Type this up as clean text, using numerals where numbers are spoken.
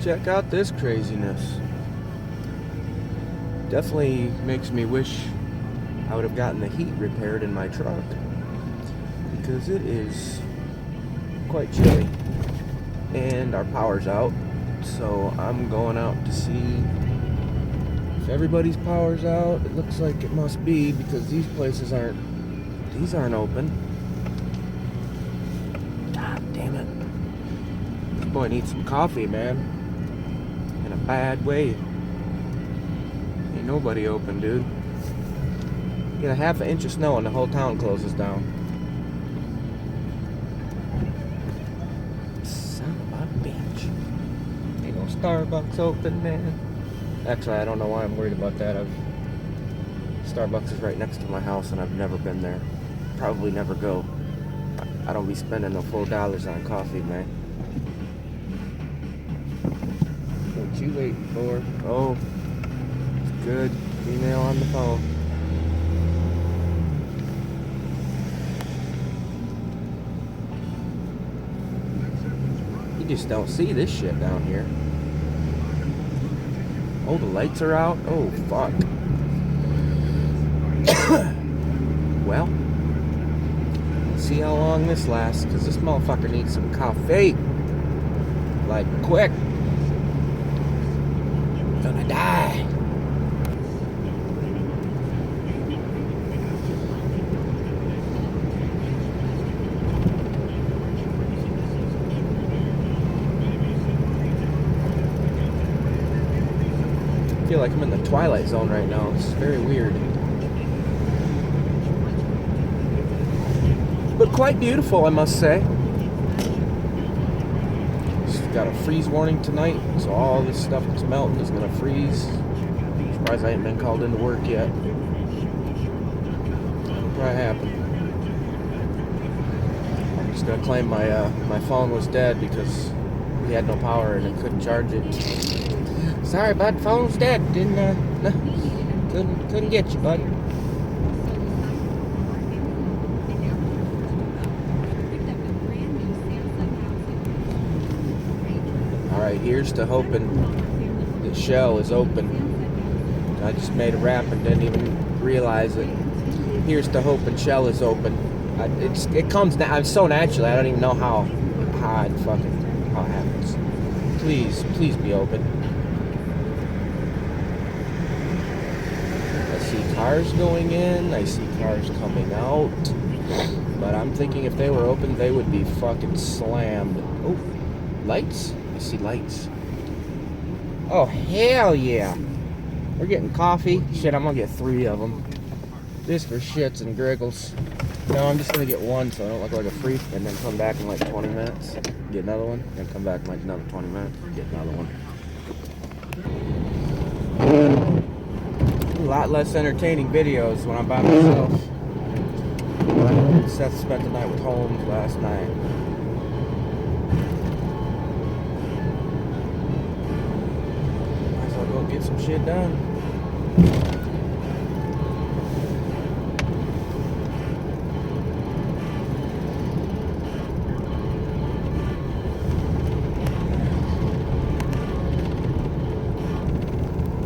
Check out this craziness. Definitely makes me wish I would have gotten the heat repaired in my truck, because it is quite chilly and our power's out. So I'm going out to see if everybody's power's out. It looks like it must be, because these aren't open. God damn it. This boy needs some coffee, man. In a bad way. Ain't nobody open, dude. You get a half an inch of snow and the whole town closes down. Son of a bitch. Ain't no Starbucks open, man. Actually, I don't know why I'm worried about that. Starbucks is right next to my house and I've never been there. Probably never go. I don't be spending no full dollars on coffee, man. What you waiting for? Oh, it's good. Female on the phone. You just don't see this shit down here. Oh, the lights are out? Oh, fuck. Well, let's see how long this lasts, because this motherfucker needs some coffee. Like, quick. Gonna die. I feel like I'm in the Twilight Zone right now. It's very weird. But quite beautiful, I must say. It's got a freeze warning tonight, so all this stuff that's melting is gonna freeze. I'm surprised I ain't been called into work yet. That'll probably happen. I'm just gonna claim my phone was dead because we had no power and I couldn't charge it. Sorry, bud, phone's dead. Couldn't get you, bud. Alright, here's to hoping that Shell is open. I just made a rap and didn't even realize it. Here's to hoping Shell is open. It comes now so naturally. I don't even know how it happens. Please be open. I see cars going in. I see cars coming out. But I'm thinking if they were open, they would be fucking slammed. Oh, lights? I see lights. Oh, hell yeah. We're getting coffee. Shit, I'm gonna get 3 of them. Just for shits and giggles. No, I'm just gonna get one so I don't look like a freak, and then come back in like 20 minutes. Get another one, then come back in like another 20 minutes. Get another one. A lot less entertaining videos when I'm by myself. Seth spent the night with Holmes last night. Might as well go get some shit done.